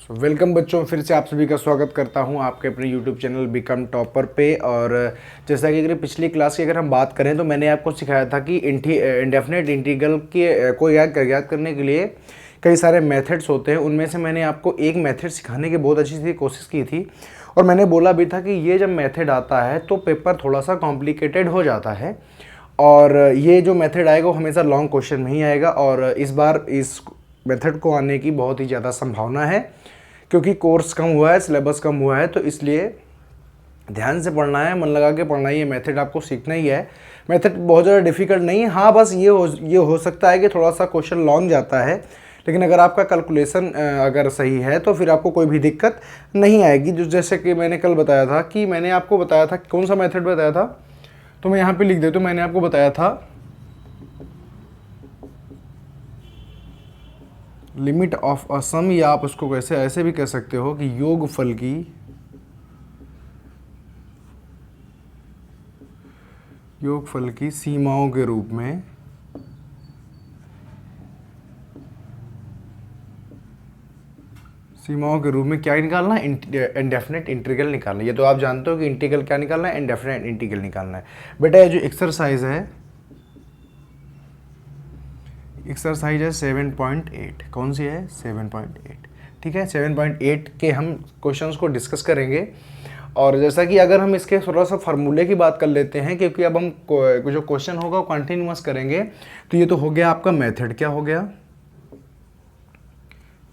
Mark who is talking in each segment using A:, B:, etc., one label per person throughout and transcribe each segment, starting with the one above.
A: Welcome बच्चों, फिर से आप सभी का स्वागत करता हूं आपके अपने यूट्यूब चैनल बिकम टॉपर पे। और जैसा कि अगर पिछली क्लास की अगर हम बात करें तो मैंने आपको सिखाया था कि इंडेफिनेट इंटीग्रल के को याद करने के लिए कई सारे मेथड्स होते हैं। उनमें से मैंने आपको एक मेथड सिखाने की बहुत अच्छी सी कोशिश की थी और मैंने बोला भी था कि ये जब मेथड आता है तो पेपर थोड़ा सा कॉम्प्लिकेटेड हो जाता है और ये जो मेथड आएगा वो हमेशा लॉन्ग क्वेश्चन में ही आएगा। और इस बार इस मेथड को आने की बहुत ही ज़्यादा संभावना है क्योंकि कोर्स कम हुआ है, सिलेबस कम हुआ है, तो इसलिए ध्यान से पढ़ना है, मन लगा के पढ़ना है। ये मेथड आपको सीखना ही है। मेथड बहुत ज़्यादा डिफिकल्ट नहीं है, हाँ बस ये हो सकता है कि थोड़ा सा क्वेश्चन लॉन्ग जाता है, लेकिन अगर आपका कैलकुलेशन अगर सही है तो फिर आपको कोई भी दिक्कत नहीं आएगी। जो जैसे कि मैंने कल बताया था कि मैंने आपको बताया था कौन सा मेथड बताया था, तो मैं यहाँ पे लिख देता हूँ। मैंने आपको बताया था लिमिट ऑफ अ सम, या आप उसको कैसे ऐसे भी कह सकते हो कि योगफल की सीमाओं के रूप में क्या निकालना है? इंडेफिनेट इंटीग्रल निकालना है। ये तो आप जानते हो कि इंटीग्रल क्या निकालना है, इंडेफिनेट इंटीग्रल निकालना है। बेटा ये जो एक्सरसाइज है 7.8, कौन सी है? 7.8। ठीक है, 7.8 के हम क्वेश्चंस को डिस्कस करेंगे। और जैसा कि अगर हम इसके थोड़ा सा फार्मूले की बात कर लेते हैं, क्योंकि अब हम जो क्वेश्चन होगा वो कंटिन्यूअस करेंगे। तो ये तो हो गया आपका मेथड। क्या हो गया?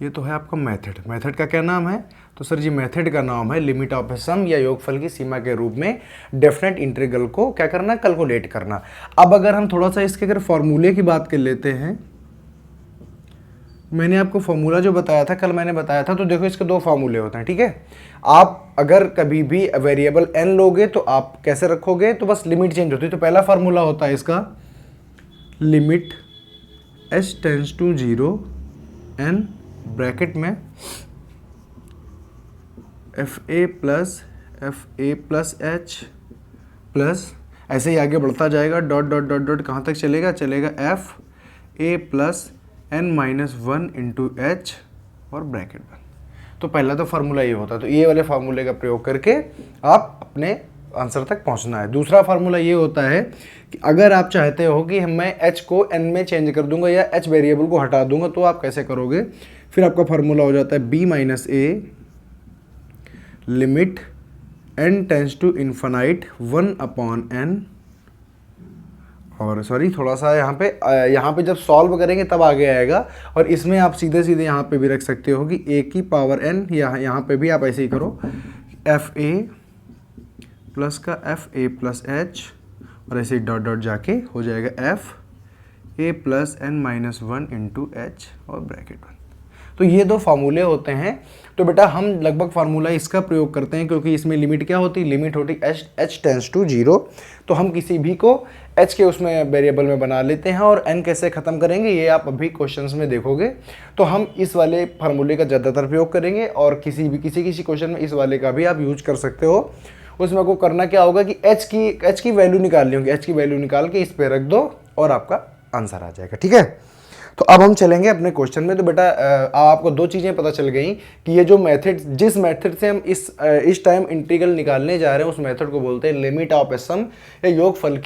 A: ये तो है आपका मेथड। मेथड का क्या नाम है? तो सर जी मेथड का नाम है लिमिट ऑफ ए सम या योगफल की सीमा के रूप में डेफिनेट इंटीग्रल को क्या करना? कैलकुलेट करना। अब अगर हम थोड़ा सा इसके अगर फॉर्मूले की बात कर लेते हैं, मैंने आपको फॉर्मूला जो बताया था कल, मैंने बताया था, तो देखो इसके दो फार्मूले होते हैं। ठीक है, आप अगर कभी भी वेरिएबल n लोगे तो आप कैसे रखोगे? तो बस लिमिट चेंज होती है। तो पहला फार्मूला होता है इसका limit h tends to 0 n bracket में fa प्लस h प्लस ऐसे ही आगे बढ़ता जाएगा, डॉट डॉट डॉट डॉट कहाँ तक चलेगा? चलेगा fa plus n-1 into H और ब्रैकेट बंद। तो पहला तो फार्मूला ये होता है, तो ये वाले फार्मूले का प्रयोग करके आप अपने आंसर तक पहुंचना है। दूसरा फार्मूला ये होता है कि अगर आप चाहते हो कि मैं h को n में चेंज कर दूंगा या h वेरिएबल को हटा दूंगा, तो आप कैसे करोगे? फिर आपका फार्मूला हो जाता है b minus A limit n tends to infinite 1/n। और सॉरी, थोड़ा सा यहाँ पे जब सॉल्व करेंगे तब आगे आएगा, और इसमें आप सीधे सीधे यहाँ पे भी रख सकते हो कि a की पावर n, यहाँ पे भी आप ऐसे ही करो, fa प्लस का fa प्लस h और ऐसे ही डॉट डॉट जाके हो जाएगा fa plus n-1 into H और ब्रैकेट बंद। तो ये दो फार्मूले होते हैं। तो बेटा हम लगभग फार्मूला इसका प्रयोग करते हैं क्योंकि इसमें लिमिट क्या होती है? लिमिट होती है h टेंस टू 0। तो हम किसी भी को h के उसमें वेरिएबल में बना लेते हैं, और n कैसे ख़त्म करेंगे ये आप अभी क्वेश्चंस में देखोगे। तो हम इस वाले फार्मूले का ज़्यादातर प्रयोग करेंगे, और किसी क्वेश्चन में इस वाले का भी आप यूज कर सकते हो। उसमें आपको करना क्या होगा कि h की वैल्यू निकालनी होगी। h की वैल्यू निकाल के इस पर रख दो और आपका आंसर आ जाएगा। ठीक है, तो अब हम चलेंगे अपने क्वेश्चन में। तो बेटा आपको दो चीज़ें पता चल गई कि ये जो मेथड, जिस मेथड से हम इस टाइम इंटीग्रल निकालने जा रहे हैं, उस मेथड को बोलते हैं लिमिट ऑफ ए सम या योगफल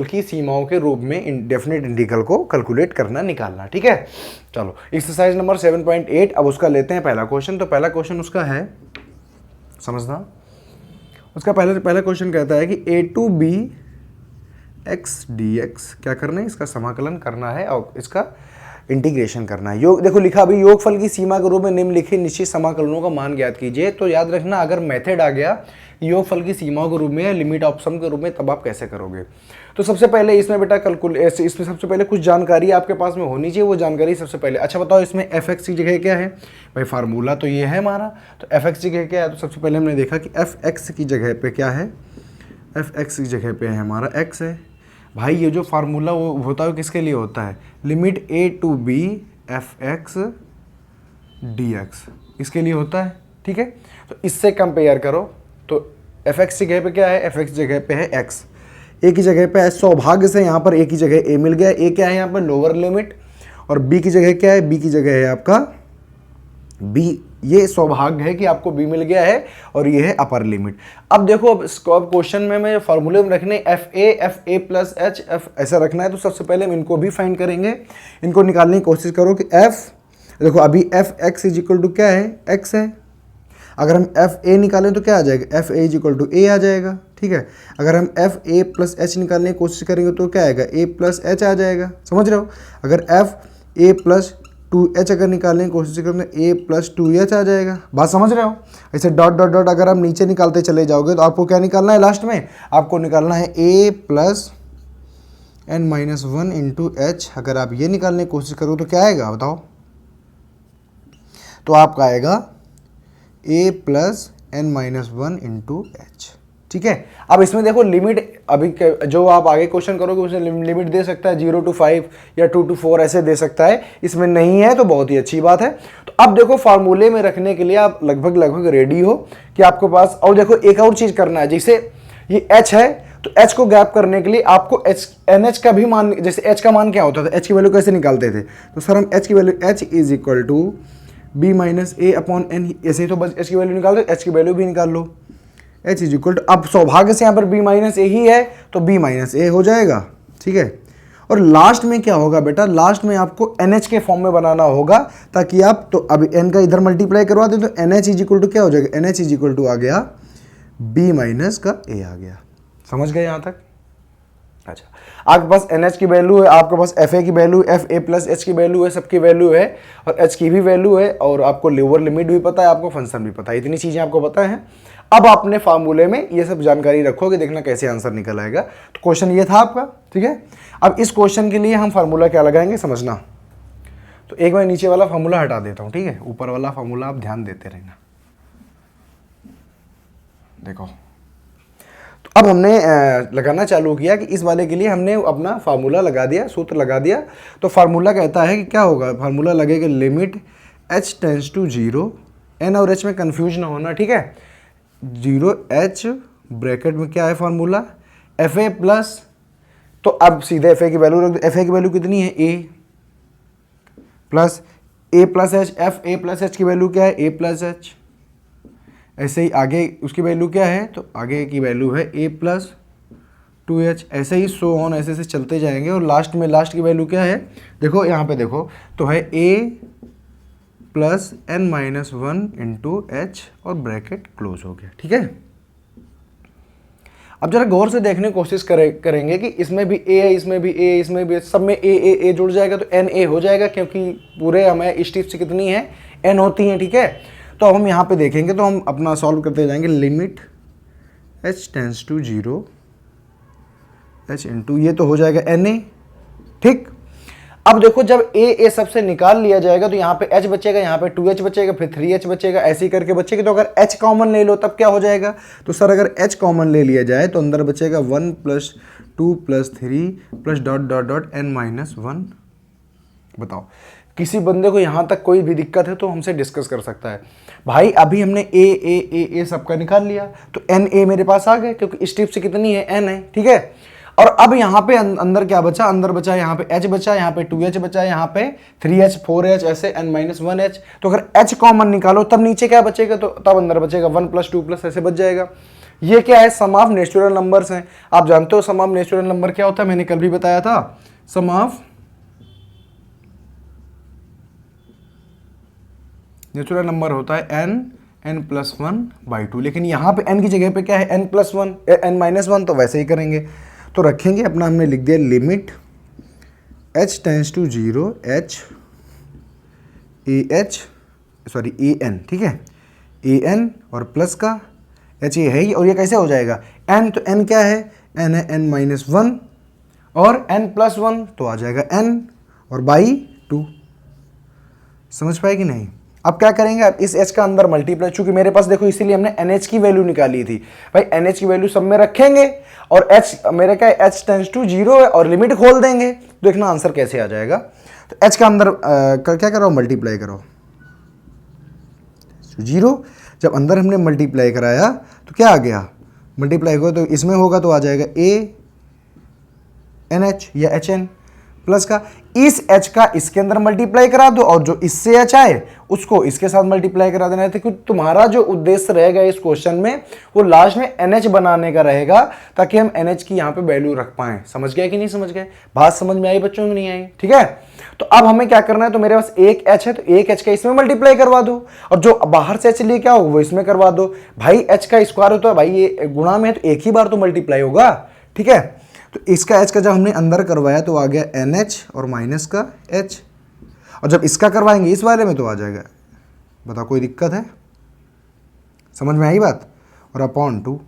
A: की सीमाओं के रूप में इंडेफिनेट इंटीग्रल को कैलकुलेट करना, निकालना। ठीक है, चलो एक्सरसाइज नंबर 7.8। अब उसका लेते हैं पहला क्वेश्चन। तो पहला क्वेश्चन उसका है, समझना, उसका पहला क्वेश्चन कहता है कि a to b x dx क्या करना है? इसका समाकलन करना है और इसका इंटीग्रेशन करना है। देखो लिखा अभी, योगफल की सीमा के रूप में निम्नलिखित निश्चित समाकलनों का मान ज्ञात कीजिए। तो याद रखना, अगर मेथड आ गया योगफल की सीमाओं के रूप में या लिमिट ऑफ सम के रूप में, तब आप कैसे करोगे? तो सबसे पहले इसमें बेटा इसमें सबसे पहले कुछ जानकारी आपके पास में होनी चाहिए। वो जानकारी सबसे पहले, अच्छा बताओ इसमें fx की जगह क्या है? भाई फार्मूला तो ये है हमारा, तो fx की जगह क्या है? तो सबसे पहले हमने देखा कि fx की जगह पे क्या है? fx की जगह पे है हमारा x है। भाई ये जो फार्मूला वो होता है किसके लिए होता है? Limit a to b fx dx, इसके लिए होता है। ठीक है, तो इससे कंपेयर करो। तो fx की जगह पे क्या है? fx जगह पे है x, a की जगह पे है। सौभाग्य से यहाँ पर a की जगह a मिल गया। a क्या है यहाँ पर? Lower limit. और b की जगह क्या है? b की जगह है आपका बी, ये सौभाग्य है कि आपको बी मिल गया है और ये है अपर लिमिट। अब देखो, अब क्वेश्चन में मैं फॉर्मूले में रखने F A plus H F ऐसा रखना है, तो सबसे पहले हम इनको भी फाइंड करेंगे। इनको निकालने की कोशिश करो कि एफ, देखो अभी F X is equal to क्या है, एक्स है। अगर हम एफ ए निकालें तो क्या आ जाएगा, f A is equal to a आ जाएगा, ठीक है। अगर हम एफ ए प्लस एच निकालने की कोशिश करेंगे तो क्या आएगा, ए प्लस एच आ जाएगा, समझ रहे हो। अगर एफ ए प्लस 2h अगर निकालने की कोशिश करें तो a प्लस 2h आ जाएगा, बात समझ रहे हो। ऐसे डॉट डॉट डॉट अगर आप नीचे निकालते चले जाओगे तो आपको क्या निकालना है, लास्ट में आपको निकालना है a plus n minus 1 into H. अगर आप ये निकालने की कोशिश करो तो क्या आएगा बताओ, तो आपका आएगा a plus n minus 1 into H, ठीक है। अब इसमें देखो लिमिट, अभी जो आप आगे क्वेश्चन करोगे उसमें लिमिट दे सकता है 0 to 5 या 2 to 4 ऐसे दे सकता है, इसमें नहीं है तो बहुत ही अच्छी बात है। तो अब देखो फार्मूले में रखने के लिए आप लगभग रेडी हो कि आपके पास, और देखो एक और चीज करना है, जैसे ये h है तो h को गैप करने के लिए आपको NH का भी मान, जैसे h का मान क्या होता था, h की वैल्यू कैसे निकालते थे, तो सर हम h की value h is equal to b minus A upon N, ऐसे ही तो बस h की वैल्यू निकाल दो, h की वैल्यू भी निकाल लो, h इज इक्वल टू, अब सौभाग्य से यहाँ पर b माइनस ए ही है तो b माइनस ए हो जाएगा, ठीक है। और लास्ट में क्या होगा बेटा, लास्ट में आपको NH के फॉर्म में बनाना होगा ताकि आप, तो अब n का इधर मल्टीप्लाई करवा दें तो NH इज इक्वल टू क्या हो जाएगा, NH इज इक्वल टू आ गया b माइनस का a आ गया, समझ गए यहाँ तक। अच्छा, आपके पास NH की वैल्यू है, आपके पास FA की वैल्यू, FA प्लस H की वैल्यू है, सबकी वैल्यू है, और H की भी वैल्यू है, और आपको लोअर लिमिट भी पता है, आपको फंक्शन भी पता है, इतनी चीज़ें आपको पता है। अब आपने फार्मूले में ये सब जानकारी रखोगे, देखना कैसे आंसर निकल आएगा। तो क्वेश्चन ये था आपका, ठीक है। अब इस क्वेश्चन के लिए हम फार्मूला क्या लगाएंगे समझना। तो एक बार नीचे वाला फार्मूला हटा देता हूँ, ठीक है, ऊपर वाला फार्मूला आप ध्यान देते रहना। देखो, अब हमने लगाना चालू किया कि इस वाले के लिए हमने अपना फार्मूला लगा दिया, सूत्र लगा दिया। तो फार्मूला कहता है कि क्या होगा, फार्मूला लगेगा limit h tends to 0, n और h में कंफ्यूज ना होना, ठीक है। 0h ब्रैकेट में क्या है फार्मूला, FA प्लस, तो अब सीधे FA की वैल्यू रख दो, FA की वैल्यू कितनी है a plus a plus h, FA plus h की वैल्यू क्या है a प्लस h। ऐसे ही आगे उसकी वैल्यू क्या है, तो आगे की वैल्यू है a प्लस 2h, ऐसे ही सो ऑन ऐसे से चलते जाएंगे। और लास्ट में लास्ट की वैल्यू क्या है, देखो यहाँ पे देखो, तो है a plus n minus 1 into H और ब्रैकेट क्लोज हो गया, ठीक है। अब जरा गौर से देखने की कोशिश करेंगे कि इसमें भी a है, इसमें भी a, इसमें भी सब में a जुड़ जाएगा तो na हो जाएगा, क्योंकि पूरे हमें स्टेप्स कितनी है, n होती हैं, ठीक है। तो अब हम यहाँ पे देखेंगे तो हम अपना सॉल्व करते जाएंगे, limit h tends to 0 h into ये तो हो जाएगा na, ठीक। अब देखो जब a सबसे निकाल लिया जाएगा तो यहाँ पे h बचेगा, यहाँ पे 2h बचेगा, फिर 3h बचेगा, ऐसे ही करके बचेगा। तो अगर h कॉमन ले लो तब क्या हो जाएगा, तो सर अगर h कॉमन ले लिया जाए तो अंदर बचेगा 1 plus 2 plus 3 plus dot dot dot n minus 1। बताओ, किसी बंदे को यहाँ तक कोई भी दिक्कत है तो हमसे डिस्कस कर सकता है। भाई अभी हमने ए सबका निकाल लिया तो NA मेरे पास आ गए, क्योंकि स्टेप से कितनी है, n है, ठीक है। और अब यहाँ पे अंदर क्या बचा, अंदर बचा यहाँ पे h बचा, यहाँ पे 2h बचा, यहाँ पे 3h 4h ऐसे n माइनस 1h। तो अगर h कॉमन निकालो तब नीचे क्या बचेगा, तो तब अंदर बचेगा 1 प्लस 2 प्लस ऐसे बच जाएगा। ये क्या है, सम ऑफ नेचुरल नंबर्स हैं। आप जानते हो सम ऑफ नेचुरल नंबर क्या होता है, मैंने कल भी बताया था। सम ऑफ नेचुरल नंबर होता है n प्लस 1/2, लेकिन यहाँ पे n की जगह पे क्या है, n प्लस 1 n माइनस 1, तो वैसे ही करेंगे। तो रखेंगे अपना, हमने लिख दिया limit h tends to 0 h a n, ठीक है, a n और प्लस का h ये है ही, और ये कैसे हो जाएगा n, तो n क्या है, n है n माइनस 1 और n प्लस 1 तो आ जाएगा n और बाई 2। समझ पाए कि नहीं। अब क्या करेंगे, अब इस h का अंदर मल्टीप्लाई, चूंकि मेरे पास देखो इसीलिए हमने NH की वैल्यू निकाली थी। भाई NH की वैल्यू सब में रखेंगे और h मेरा क्या है, h टेंस टू 0 है और लिमिट खोल देंगे, देखना आंसर कैसे आ जाएगा। तो h का अंदर क्या करो, मल्टीप्लाई करो 0। जब अंदर हमने मल्टीप्लाई कराया तो क्या आ गया, मल्टीप्लाई करो तो इसमें होगा तो आ जाएगा a NH या HN प्लस का इस H का इसके अंदर मल्टीप्लाई करा दो और जो इससे H आए उसको इसके साथ मल्टीप्लाई करा देना है। क्योंकि तुम्हारा जो उद्देश्य रहेगा इस क्वेश्चन में वो लास्ट में NH बनाने का रहेगा ताकि हम NH की यहाँ पे वैल्यू रख पाए। समझ गए कि नहीं समझ गए? बात समझ में आई बच्चों में नहीं आई? ठीक है, तो अब हमें क्या करना है, तो मेरे पास एक H है तो एक H का इसमें मल्टीप्लाई करवा दो और जो बाहर से H लिए क्या होगा वो इसमें करवा दो। भाई H का स्क्वायर होता है भाई, ये गुणा में है तो एक ही बार तो मल्टीप्लाई होगा। ठीक है, तो इसका H का जब हमने अंदर करवाया तो आ गया NH और माइनस का H, और जब इसका करवाएंगे इस वाले में तो आ जाएगा, बताओ कोई दिक्कत है? समझ में आई बात? और अपॉन 2।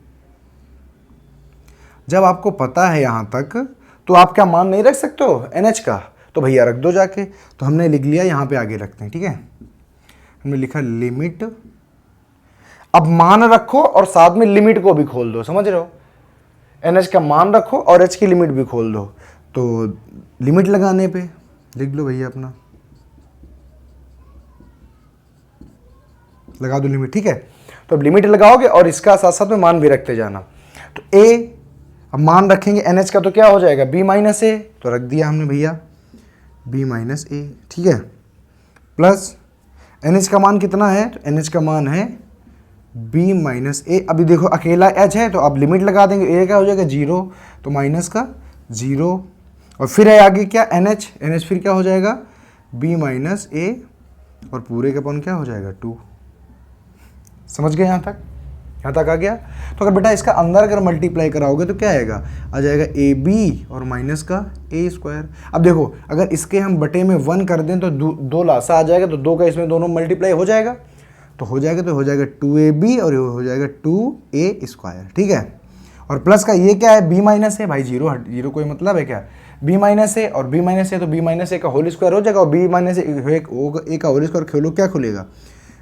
A: जब आपको पता है यहां तक तो आप क्या मान नहीं रख सकते हो NH का, तो भैया रख दो जाके। तो हमने लिख लिया, यहां पे आगे रखते हैं। ठीक है, हमने लिखा लिमिट, अब मान रखो और साथ में लिमिट को भी खोल दो। समझ रहे हो? NH का मान रखो और H की लिमिट भी खोल दो। तो लिमिट लगाने पे लिख लो भैया अपना, लगा दो लिमिट। ठीक है, तो अब लिमिट लगाओगे और इसका साथ साथ में मान भी रखते जाना। तो A, अब मान रखेंगे NH का तो क्या हो जाएगा B माइनस A, तो रख दिया हमने भैया B माइनस A। ठीक है, प्लस NH का मान कितना है, तो NH का मान है B माइनस A। अभी देखो अकेला H है तो अब लिमिट लगा देंगे, A क्या हो जाएगा 0, तो माइनस का 0, और फिर है आगे क्या NH फिर क्या हो जाएगा B माइनस A, और पूरे के अपन क्या हो जाएगा 2। समझ गए यहाँ तक आ गया? तो अगर बेटा इसका अंदर अगर मल्टीप्लाई कराओगे तो क्या आएगा, आ जाएगा AB और माइनस का A स्क्वायर। अब देखो अगर इसके हम बटे में 1 कर दें तो दो लासा आ जाएगा, तो 2 का इसमें दोनों मल्टीप्लाई हो जाएगा, तो हो जाएगा 2AB और ये हो जाएगा 2A स्क्वायर। ठीक है, और प्लस का ये क्या है B माइनस है भाई, जीरो कोई मतलब है क्या? B माइनस है और B माइनस है तो B माइनस ए का होल स्क्वायर हो जाएगा, और B माइनस ए का होल स्क्वायर खोलो क्या खुलेगा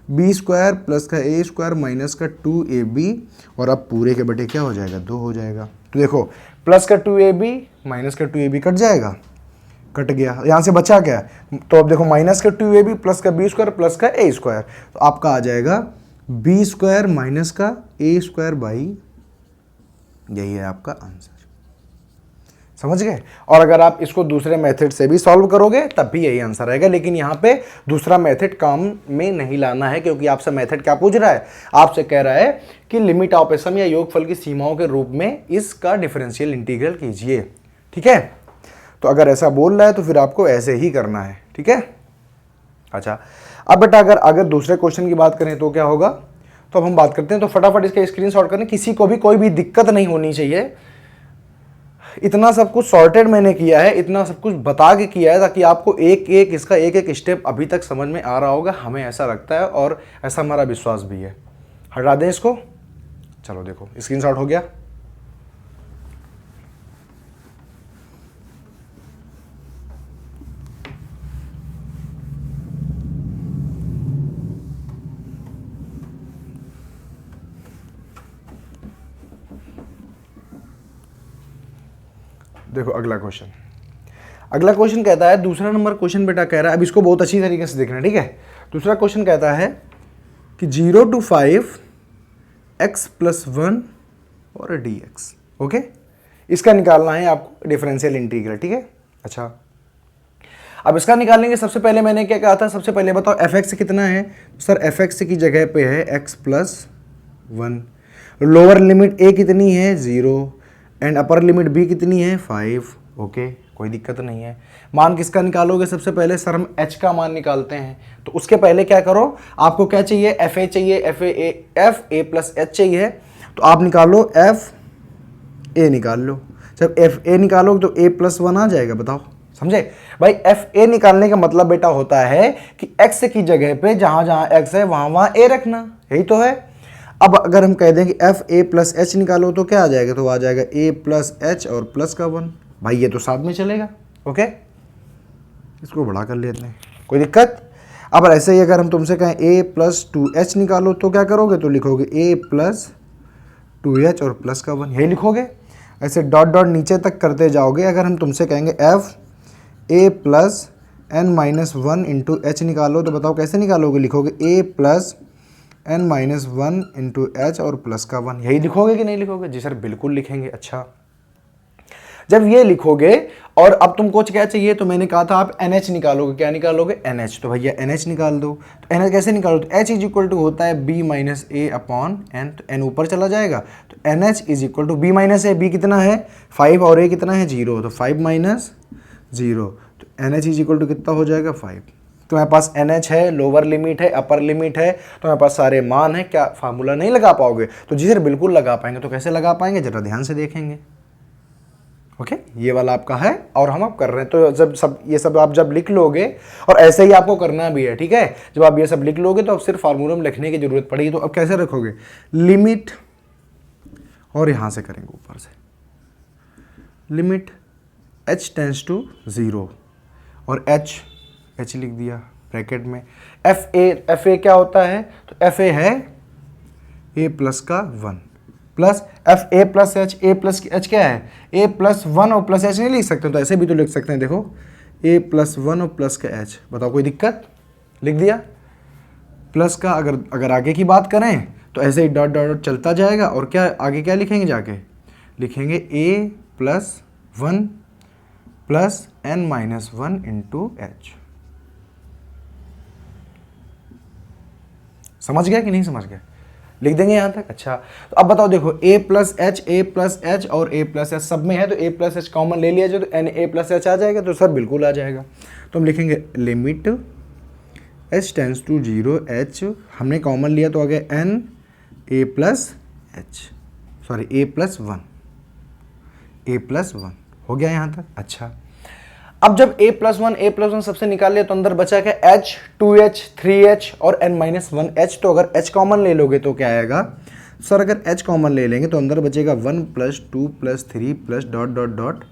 A: B स्क्वायर प्लस का A स्क्वायर माइनस का 2AB, और अब पूरे के बटे क्या हो जाएगा 2 हो जाएगा। तो देखो प्लस का 2AB माइनस का 2AB कट जाएगा, कट गया, यहाँ से बचा क्या? तो अब देखो माइनस का 2AB प्लस का B स्क्वायर प्लस का A स्क्वायर, तो आपका आ जाएगा B स्क्वायर माइनस का A स्क्वायर बाई, यही है आपका आंसर। समझ गए? और अगर आप इसको दूसरे मेथड से भी सॉल्व करोगे तब भी यही आंसर आएगा, लेकिन यहाँ पे दूसरा मेथड काम में नहीं लाना है, क्योंकि आपसे मेथड क्या पूछ रहा है, आपसे कह रहा है कि लिमिट ऑफ ए सम या योगफल की सीमाओं के रूप में इसका डिफरेंशियल इंटीग्रल कीजिए। ठीक है, तो अगर ऐसा बोल रहा है तो फिर आपको ऐसे ही करना है। ठीक है, अच्छा अब बेटा अगर दूसरे क्वेश्चन की बात करें तो क्या होगा, तो अब हम बात करते हैं। तो फटाफट इसका स्क्रीनशॉट करें, किसी को भी कोई भी दिक्कत नहीं होनी चाहिए। इतना सब कुछ सॉर्टेड मैंने किया है, इतना सब कुछ बता के किया है ताकि आपको इसका एक एक स्टेप अभी तक समझ में आ रहा होगा, हमें ऐसा लगता है और ऐसा हमारा विश्वास भी है। हटा दें इसको, चलो देखो स्क्रीनशॉट हो गया। देखो अगला क्वेश्चन कहता है, दूसरा नंबर क्वेश्चन बेटा कह रहा है, अब इसको बहुत अच्छी तरीके से देखना। ठीक है, दूसरा क्वेश्चन कहता है कि 0 to 5 x + 1 और dx। ओके, इसका निकालना है आपको डिफरेंशियल इंटीग्रल। ठीक है, अच्छा अब इसका निकालने के सबसे पहले मैंने क्या कहा था, सबसे पहले बताओ fx कितना है। सर fx की जगह पे है x + 1, लोअर लिमिट a कितनी है 0 एंड अपर लिमिट b कितनी है 5। ओके, कोई दिक्कत नहीं है। मान किसका निकालोगे सबसे पहले? सर हम h का मान निकालते हैं, तो उसके पहले क्या करो, आपको क्या चाहिए, fa चाहिए, fa प्लस h चाहिए, तो आप निकालो fa निकाल लो। जब fa निकालोगे तो a + 1 आ जाएगा, बताओ समझे भाई। fa निकालने का मतलब बेटा होता है कि x की जगह पे जहां जहां x है वहां a रखना, यही तो है। अब अगर हम कह दें कि fa प्लस h निकालो तो क्या आ जाएगा, तो आ जाएगा a प्लस h और प्लस का 1। भाई ये तो साथ में चलेगा। ओके, इसको बड़ा कर लेते हैं, कोई दिक्कत? अब ऐसे ही अगर हम तुमसे कहें a + 2h निकालो तो क्या करोगे, तो लिखोगे a + 2h और प्लस का 1, यही लिखोगे। ऐसे डॉट डॉट नीचे तक करते जाओगे। अगर हम तुमसे कहेंगे f a + n-1 × h निकालो तो बताओ कैसे निकालोगे, लिखोगे a + n-1 × h और प्लस का 1, यही लिखोगे कि नहीं लिखोगे? जी सर बिल्कुल लिखेंगे। अच्छा, जब ये लिखोगे और अब तुमको क्या चाहिए, तो मैंने कहा था आप NH निकालोगे, क्या निकालोगे, NH, तो भैया NH निकाल दो। तो NH कैसे निकालो, तो H इज इक्वल टू होता है B minus A upon N, तो N ऊपर चला जाएगा, तो NH is equal to B minus A, B कितना है 5 और A कितना है 0, तो 5 माइनस 0, तो NH इज इक्वल टू कितना हो जाएगा 5। तो मेरे पास NH है, लोअर लिमिट है, अपर लिमिट है, तो मेरे पास सारे मान है, क्या फार्मूला नहीं लगा पाओगे, तो जी सर बिल्कुल लगा पाएंगे। तो कैसे लगा पाएंगे, जरा ध्यान से देखेंगे। ओके ये वाला आपका है और हम अब कर रहे हैं। तो जब सब ये सब आप जब लिख लोगे, और ऐसे ही आपको करना भी है, ठीक है, जब आप ये सब लिख लोगे तो अब सिर्फ फार्मूला में लिखने की जरूरत पड़ेगी। तो अब कैसे रखोगे, लिमिट, और यहां से करेंगे ऊपर से लिमिट h टेंस टू 0 और h लिख दिया ब्रैकेट में। एफ ए क्या होता है, तो एफ ए है a प्लस का 1 plus F A plus H, A plus H क्या है, ए प्लस 1 और प्लस एच नहीं लिख सकते, तो ऐसे भी तो लिख सकते हैं, देखो ए प्लस 1 और प्लस का एच, बताओ कोई दिक्कत, लिख दिया। प्लस का अगर आगे की बात करें तो ऐसे ही डॉट डॉट चलता जाएगा, और क्या आगे क्या लिखेंगे, जाके लिखेंगे a plus 1 plus n minus 1 into h. समझ गया कि नहीं समझ गया, लिख देंगे यहां तक। अच्छा तो अब बताओ, देखो a प्लस एच और a प्लस एच सब में है, तो a प्लस एच कॉमन ले लिया जाए तो एन a प्लस एच आ जाएगा, तो सर बिल्कुल आ जाएगा। तो हम लिखेंगे limit h tends to 0 h, हमने कॉमन लिया तो आ गया n a plus H, sorry a plus 1 हो गया यहां तक। अच्छा अब जब a प्लस वन सबसे निकाल लिया तो अंदर बचा क्या, h 2h 3h और n माइनस 1h। तो अगर h कॉमन ले लोगे तो क्या आएगा सर, अगर h कॉमन ले लेंगे तो अंदर बचेगा 1 plus 2 plus 3 plus dot dot dot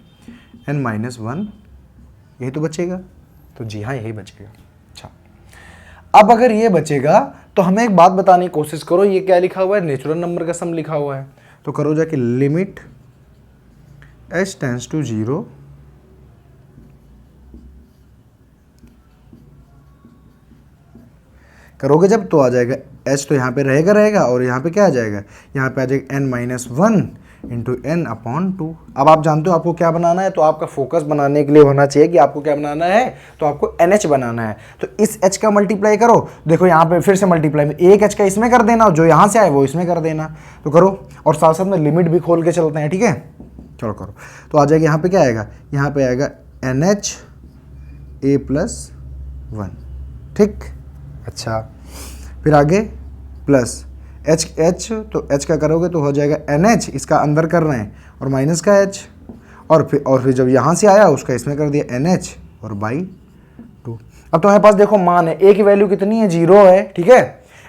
A: n minus 1, यही तो बचेगा। तो जी हाँ यही बचेगा। अच्छा अब अगर ये बचेगा तो हमें एक बात बताने की कोशिश करो, ये क्या लिखा हुआ है, नेचुरल नंबर का सम लिखा हुआ है। तो करो जाके लिमिट h टेंस टू 0 करोगे जब तो आ जाएगा h, तो यहाँ पे रहेगा और यहाँ पे क्या आ जाएगा, यहाँ पे आ जाएगा n minus 1 into N upon 2। अब आप जानते हो आपको क्या बनाना है, तो आपका फोकस बनाने के लिए होना चाहिए कि आपको क्या बनाना है, तो आपको NH बनाना है। तो इस H का मल्टीप्लाई करो, देखो यहाँ पे फिर से मल्टीप्लाई में एक H का इसमें कर देना, जो यहाँ से आए वो इसमें कर देना, तो करो। और साथ साथ में लिमिट भी खोल के चलते हैं, ठीक है, चलो करो। तो आ जाएगा यहाँ पे क्या आएगा, यहाँ पे आएगा NH a प्लस 1, ठीक। अच्छा फिर आगे प्लस एच, तो एच का करोगे तो हो जाएगा NH, इसका अंदर कर रहे हैं, और माइनस का H, और फिर जब यहाँ से आया उसका इसमें कर दिया NH और बाई 2। अब तुम्हारे पास देखो मान है, A की वैल्यू कितनी है 0 है, ठीक है,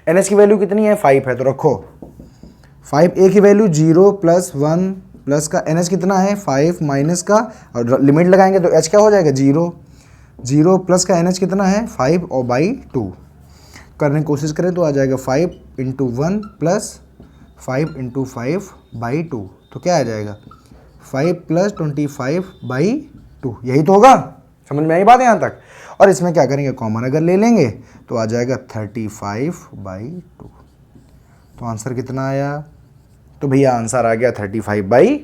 A: NH की वैल्यू कितनी है 5 है, तो रखो 5, A की वैल्यू 0 प्लस 1 प्लस का NH कितना है 5 माइनस का, और लिमिट लगाएंगे तो H क्या हो जाएगा 0 प्लस का NH कितना है 5 और बाई 2 करने की कोशिश करें तो आ जाएगा 5 इंटू 1 प्लस 5 इंटू 5 बाई 2, तो क्या आ जाएगा 5 प्लस 25 बाई 2, यही तो होगा। समझ में आई बात यहाँ तक। और इसमें क्या करेंगे, कॉमन अगर ले लेंगे तो आ जाएगा 35 बाई 2। तो आंसर कितना आया, तो भैया आंसर आ गया 35 बाई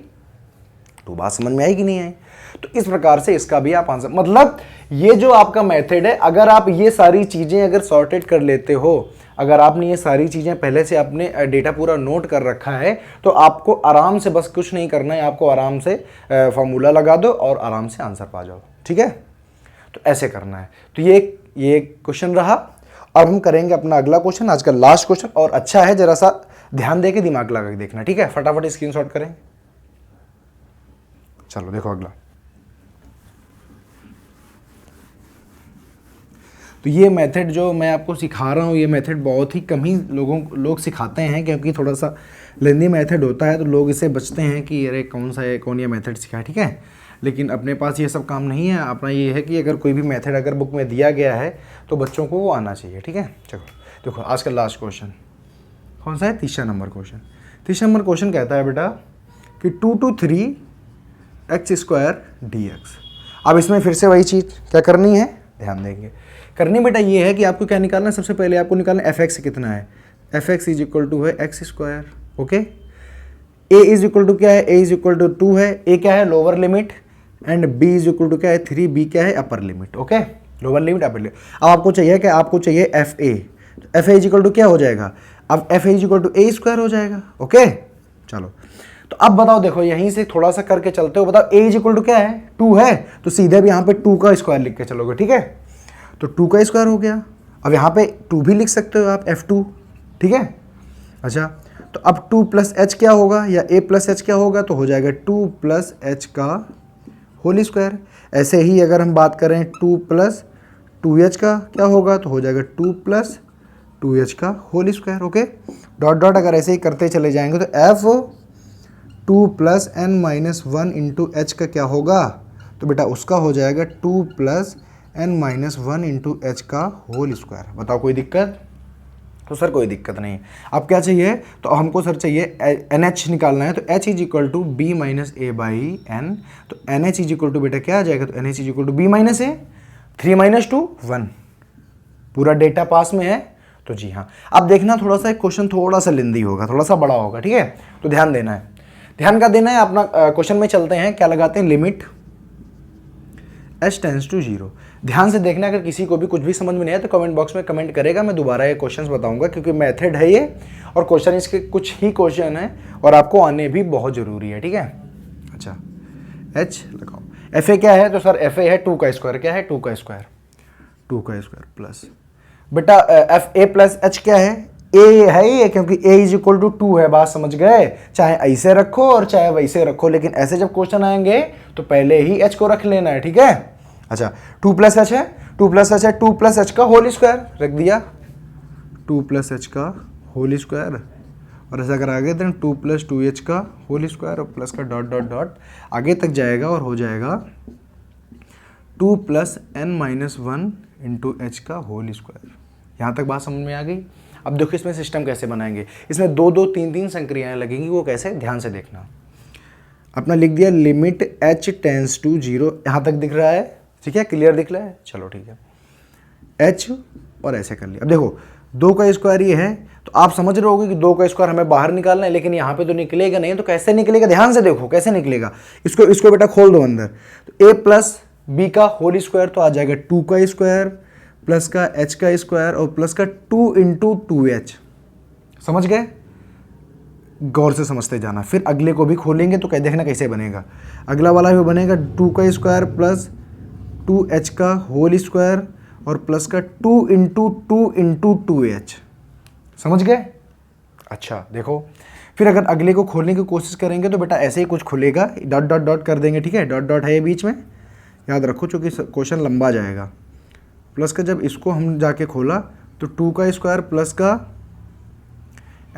A: 2। बात समझ में आई कि नहीं आई। तो इस प्रकार से इसका भी आप आंसर, मतलब ये जो आपका मेथड है, अगर आप ये सारी चीजें अगर सॉर्टेड कर लेते हो, अगर आपने ये सारी चीजें पहले से अपने डेटा पूरा नोट कर रखा है, तो आपको आराम से, बस कुछ नहीं करना है, आपको आराम से फॉर्मूला लगा दो और आराम से आंसर पा जाओ, ठीक है। तो ऐसे करना है। तो ये क्वेश्चन रहा। अब हम करेंगे अपना अगला क्वेश्चन, आज का लास्ट क्वेश्चन, और अच्छा है जरा सा ध्यान दे के दिमाग लगा के देखना, ठीक है। फटाफट स्क्रीनशॉट करें। चलो देखो अगला। तो ये मेथड जो मैं आपको सिखा रहा हूँ, ये मेथड बहुत ही कम ही लोग सिखाते हैं, क्योंकि थोड़ा सा लेंदी मेथड होता है, तो लोग इससे बचते हैं कि अरे कौन ये मेथड सिखाए, ठीक है। लेकिन अपने पास ये सब काम नहीं है। अपना ये है कि अगर कोई भी मेथड अगर बुक में दिया गया है तो बच्चों को वो आना चाहिए, ठीक है। चलो देखो आज का लास्ट क्वेश्चन कौन सा है, तीसरा नंबर क्वेश्चन। तीसरा नंबर क्वेश्चन कहता है बेटा कि 2 to 3x² dx। अब इसमें फिर से वही चीज़ क्या करनी है, ध्यान देंगे। करनी बेटा ये है कि आपको क्या निकालना है, सबसे पहले आपको निकालना f(x) कितना है, f(x) इज इक्वल टू है x², okay. a is equal to क्या है, a इज इक्वल टू 2 है, a क्या है lower limit, and b is equal to क्या है 3, b क्या है upper limit, okay, lower limit upper limit. अब आपको चाहिए क्या, आपको चाहिए एफ ए, तो F A is equal to क्या हो जाएगा, अब F A is equal to A square हो जाएगा, ओके। चलो तो अब बताओ, देखो यहीं से थोड़ा सा करके चलते हो, बताओ ए इज इक्वल टू क्या है 2 है, तो सीधे भी यहाँ पे 2 का स्क्वायर लिख के चलोगे, ठीक है, तो 2 का स्क्वायर हो गया। अब यहाँ पे 2 भी लिख सकते हो आप f2, ठीक है। अच्छा तो अब 2 प्लस एच क्या होगा, या a प्लस एच क्या होगा, तो हो जाएगा 2 प्लस एच का होल स्क्वायर। ऐसे ही अगर हम बात करें 2 प्लस 2h का क्या होगा, तो हो जाएगा 2 प्लस 2h का whole square, okay. Dot dot अगर ऐसे ही करते चले जाएंगे तो f 2 plus n minus 1 into H का क्या होगा, तो बेटा उसका हो जाएगा 2 plus n minus 1 into H का होल स्क्वायर। बताओ कोई दिक्कत, तो सर कोई दिक्कत नहीं। अब क्या चाहिए, तो हमको सर चाहिए NH निकालना है, तो H is equal to B minus A by N, तो NH इज इक्वल टू बेटा क्या आ जाएगा, तो NH is equal to B minus A, 3 minus 2 1, पूरा डेटा पास में है, तो जी हाँ। अब देखना थोड़ा सा क्वेश्चन थोड़ा सा लेंदी होगा, थोड़ा सा बड़ा होगा, ठीक है, तो ध्यान देना है, ध्यान का देना है अपना। क्वेश्चन में चलते हैं, क्या लगाते हैं, लिमिट h टेंस टू 0। ध्यान से देखना, अगर किसी को भी कुछ भी समझ में नहीं आया तो कमेंट बॉक्स में कमेंट करेगा, मैं दोबारा ये क्वेश्चंस बताऊंगा, क्योंकि मेथड है ये और क्वेश्चन इसके कुछ ही क्वेश्चन है और आपको आने भी बहुत जरूरी है, ठीक है। अच्छा h लगाओ, एफ ए क्या है, तो सर एफ ए है 2 का स्क्वायर, क्या है 2 का स्क्वायर, 2 का स्क्वायर प्लस बेटा एफ ए प्लस एच क्या है, ए है ये, क्योंकि ए इज इक्वल टू 2 है, बात समझ गए, चाहे ऐसे रखो और चाहे वैसे रखो, लेकिन ऐसे जब क्वेश्चन आएंगे तो पहले ही एच को रख लेना है, ठीक है। अच्छा 2 प्लस एच है, 2 प्लस एच है, 2 प्लस एच का होल स्क्वायर रख दिया, 2 प्लस एच का होल स्क्वायर, और ऐसा अगर आगे दें 2 प्लस 2h का होल स्क्वायर और प्लस का डॉट डॉट डॉट आगे तक जाएगा और हो जाएगा 2 plus n minus 1 into H का होल स्क्वायर। यहाँ तक बात समझ में आ गई। अब देखो इसमें सिस्टम कैसे बनाएंगे, इसमें 2 2 3 3 संक्रियाएं लगेंगी, वो कैसे, ध्यान से देखना। अपना लिख दिया लिमिट h टेंस टू 0, यहाँ तक दिख रहा है, ठीक है, क्लियर दिख रहा है, चलो ठीक है, h और ऐसे कर लिया। अब देखो 2 का स्क्वायर ये है, तो आप समझ रहे होगे कि 2 का स्क्वायर हमें बाहर निकालना है, लेकिन यहाँ पे तो निकलेगा नहीं, तो कैसे निकलेगा, ध्यान से देखो कैसे निकलेगा, इसको बेटा खोल दो अंदर, तो a प्लस बी का होल स्क्वायर तो आ जाएगा 2 का स्क्वायर प्लस का h का स्क्वायर और प्लस का 2 इंटू 2h, समझ गए, गौर से समझते जाना। फिर अगले को भी खोलेंगे तो देखना कैसे बनेगा, अगला वाला भी बनेगा 2 का स्क्वायर प्लस 2h का होल स्क्वायर और प्लस का 2 इंटू 2h, समझ गए। अच्छा देखो फिर अगर अगले को खोलने की कोशिश करेंगे तो बेटा ऐसे ही कुछ खुलेगा, डॉट डॉट डॉट कर देंगे, ठीक है, डॉट डॉट है ये बीच में, याद रखो चूँकि क्वेश्चन लंबा जाएगा। प्लस का जब इसको हम जाके खोला तो 2 का स्क्वायर प्लस का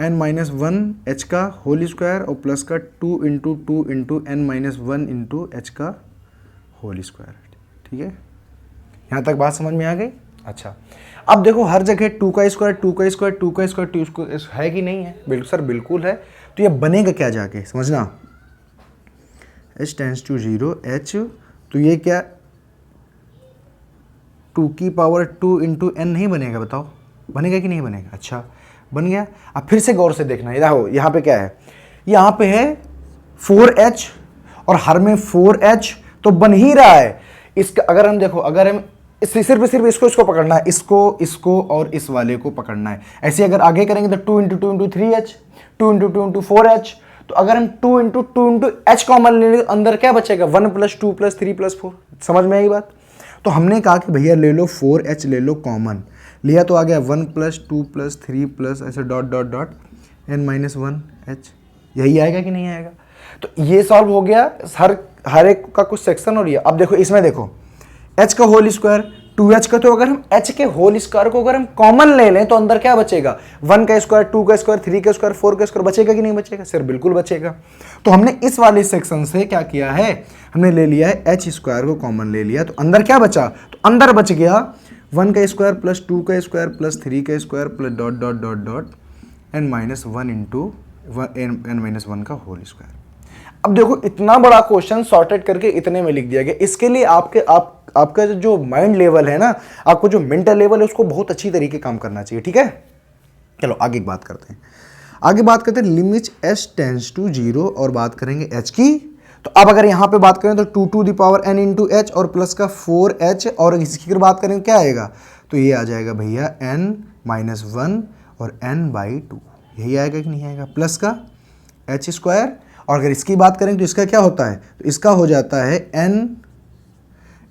A: n माइनस 1 h का होल स्क्वायर और प्लस का 2 into n minus 1 into H का होल स्क्वायर, ठीक है, यहाँ तक बात समझ में आ गई। अच्छा अब देखो हर जगह 2 का स्क्वायर 2 का स्क्वायर 2 का स्क्वायर 2 का है कि नहीं है, बिल्कुल सर बिल्कुल है। तो ये बनेगा क्या जाके समझना, h टेंस टू 0 h, तो ये क्या 2 की पावर 2 इंटू n नहीं बनेगा, बताओ बनेगा कि नहीं बनेगा। अच्छा बन गया। अब फिर से गौर से देखना, देखो यहाँ पे क्या है, यहाँ पे है 4h और हर में 4h, तो बन ही रहा है। इसका अगर हम देखो, अगर हम सिर्फ इसको पकड़ना है, इसको और इस वाले को पकड़ना है, ऐसे अगर आगे करेंगे तो 2 इंटू 3h 2 इंटू 4h, तो अगर हम 2 इंटू h कॉमन ले लें तो अंदर क्या बचेगा 1 प्लस 2 प्लस 3 प्लस 4, समझ में आई बात। तो हमने कहा कि भैया ले लो 4h ले लो कॉमन, लिया तो आ गया 1 प्लस 2 प्लस 3 प्लस ऐसे dot dot dot n minus 1h, यही आएगा कि नहीं आएगा। तो ये सॉल्व हो गया हर एक का कुछ सेक्शन। और ये अब देखो इसमें देखो h का होल स्क्वायर 2h का, तो अगर हम h के होल स्क्वायर को अगर हम कॉमन ले लें तो अंदर क्या बचेगा 1 का स्क्वायर 2 का स्क्वायर 3 का स्क्वायर 4 का स्क्वायर, बचेगा कि नहीं बचेगा, सर बिल्कुल बचेगा। तो हमने इस वाले सेक्शन से क्या किया है, हमने ले लिया है h स्क्वायर को कॉमन ले लिया, तो अंदर क्या बचा, तो अंदर बच गया 1 का स्क्वायर प्लस 2 का स्क्वायर प्लस 3 का square plus dot dot dot dot n minus 1 into n minus 1 का होल स्क्वायर। अब देखो इतना बड़ा क्वेश्चन सॉर्टेड करके इतने में लिख दिया गया। इसके लिए आपका जो माइंड लेवल है ना, आपको जो मेंटल लेवल है उसको बहुत अच्छी तरीके काम करना चाहिए, ठीक है। चलो आगे बात करते हैं, लिमिट h टेंस टू 0 और बात करेंगे h की। तो अब अगर यहाँ पे बात करें तो 2 to the power n into H और प्लस का 4h, और इसकी अगर बात करें तो क्या आएगा, तो ये आ जाएगा भैया n माइनस 1 और n बाई 2, यही आएगा कि नहीं आएगा, प्लस का h स्क्वायर। और अगर इसकी बात करें तो इसका क्या होता है, तो इसका हो जाता है n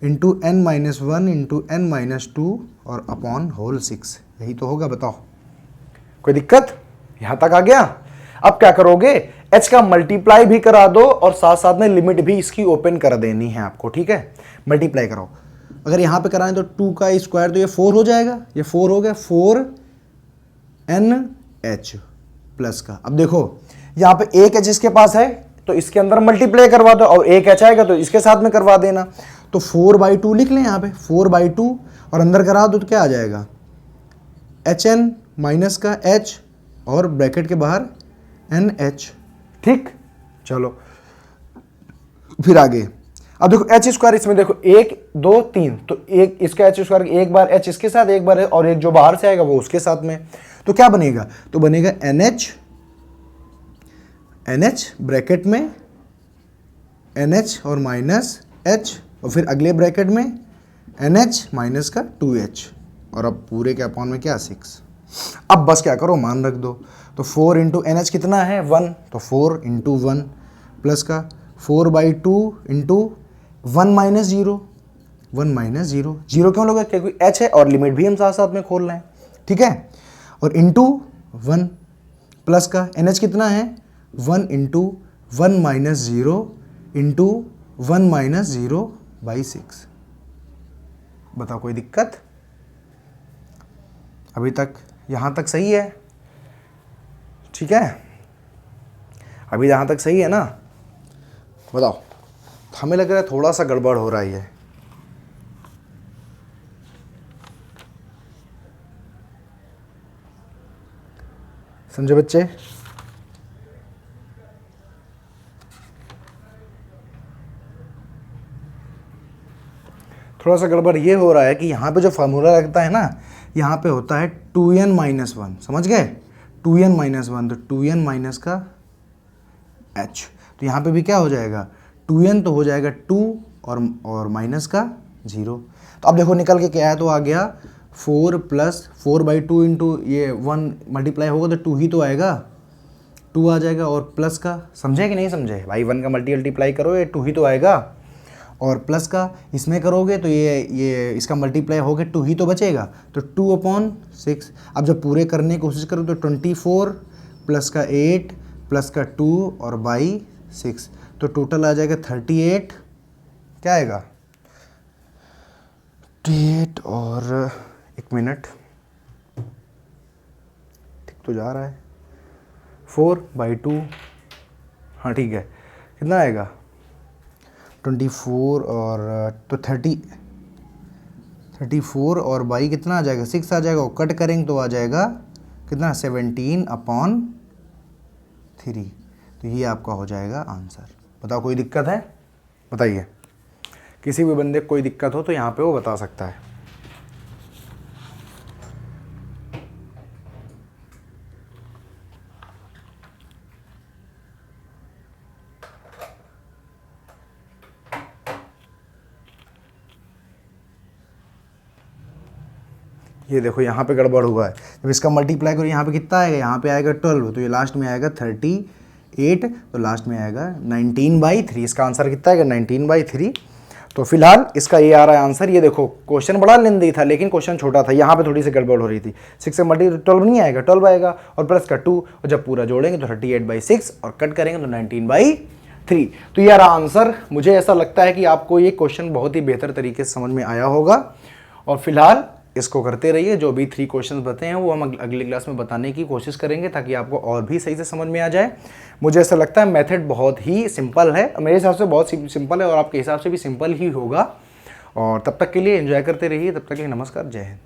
A: into N minus 1 into N minus 2 और अपॉन होल 6, यही तो होगा, बताओ कोई दिक्कत, यहां तक आ गया। अब क्या करोगे, h का मल्टीप्लाई भी करा दो और साथ साथ में लिमिट भी इसकी ओपन कर देनी है आपको, ठीक है, मल्टीप्लाई करो। अगर यहां पे कराएं तो 2 का स्क्वायर तो ये 4 हो जाएगा, ये 4 हो गया, 4NH प्लस का। अब देखो यहां पे एक h इसके पास है तो इसके अंदर मल्टीप्लाई करवा दो, और एक h आएगा तो इसके साथ में करवा देना, तो 4/2 लिख लें यहाँ पे, 4/2 और अंदर करा दो तो क्या आ जाएगा, HN माइनस का H और ब्रैकेट के बाहर NH, ठीक। चलो फिर आगे, अब देखो h स्क्वायर, इसमें देखो 1 2 3, तो एक इसका h स्क्वायर, एक बार h इसके साथ, एक बार और एक जो बाहर से आएगा वो उसके साथ में, तो क्या बनेगा, तो बनेगा NH ब्रैकेट में NH और माइनस H, और फिर अगले ब्रैकेट में NH माइनस का 2H, और अब पूरे के अपॉन में क्या 6। अब बस क्या करो, मान रख दो, तो 4 इंटू NH कितना है 1, तो 4 इंटू 1 प्लस का 4/2 इंटू 1 माइनस 0, 1 माइनस 0, 0 क्यों लोगे, क्योंकि H है और लिमिट भी हम साथ साथ में खोल रहे हैं, ठीक है, और इंटू 1 प्लस का NH कितना है 1 इंटू 1 माइनस 0 इंटू 1 माइनस 0/6। बताओ कोई दिक्कत, अभी तक यहाँ तक सही है, ठीक है, अभी यहाँ तक सही है ना, बताओ। हमें लग रहा है थोड़ा सा गड़बड़ हो रहा है, समझे बच्चे। थोड़ा सा गड़बड़ ये हो रहा है कि यहाँ पे जो फार्मूला लगता है ना, यहाँ पे होता है 2n माइनस 1, समझ गए, 2n माइनस 1, तो 2n माइनस का h, तो यहाँ पे भी क्या हो जाएगा, 2n तो हो जाएगा 2 और माइनस का 0। तो अब देखो निकल के क्या है, तो आ गया 4 प्लस 4/2 इंटू ये 1 मल्टीप्लाई होगा तो 2 ही तो आएगा, 2 आ जाएगा, और प्लस का, समझे कि नहीं समझे भाई, 1 का मल्टीप्लाई करो ये 2 ही तो आएगा, और प्लस का इसमें करोगे तो ये इसका मल्टीप्लाई हो गया 2 ही तो बचेगा, तो 2/6। अब जब पूरे करने की कोशिश करो तो 24 प्लस का 8 प्लस का 2 और बाई 6, तो टोटल आ जाएगा 38, क्या आएगा 38, और 1 मिनट, ठीक तो जा रहा है, 4/2, हाँ ठीक है, कितना आएगा 24 और तो 34 और बाई कितना आ जाएगा 6 आ जाएगा, और कट करेंगे तो आ जाएगा कितना 17/3, तो ये आपका हो जाएगा आंसर। बताओ कोई दिक्कत है, बताइए, किसी भी बंदे को कोई दिक्कत हो तो यहाँ पे वो बता सकता है। ये देखो यहाँ पे गड़बड़ हुआ है, जब इसका मल्टीप्लाई करो यहाँ पे कितना आएगा, यहाँ पे आएगा 12, तो ये लास्ट में आएगा 38, तो लास्ट में आएगा 19/3, इसका आंसर कितना आएगा 19/3। तो फिलहाल इसका ये आ रहा है आंसर। ये देखो क्वेश्चन बड़ा लेंदी था लेकिन क्वेश्चन छोटा था, यहाँ पे थोड़ी सी गड़बड़ हो रही थी। 6 से मल्टी 12 नहीं आएगा, 12 आएगा और प्लस का 2, और जब पूरा जोड़ेंगे तो 38/6 और कट करेंगे तो 19/3। तो ये रहा आंसर। मुझे ऐसा लगता है कि आपको ये क्वेश्चन बहुत ही बेहतर तरीके से समझ में आया होगा और फिलहाल इसको करते रहिए। जो भी 3 क्वेश्चंस बताए हैं वो हम अगली क्लास में बताने की कोशिश करेंगे ताकि आपको और भी सही से समझ में आ जाए। मुझे ऐसा लगता है मेथड बहुत ही सिंपल है, मेरे हिसाब से बहुत सिंपल है और आपके हिसाब से भी सिंपल ही होगा। और तब तक के लिए एंजॉय करते रहिए। तब तक के लिए नमस्कार, जय हिंद।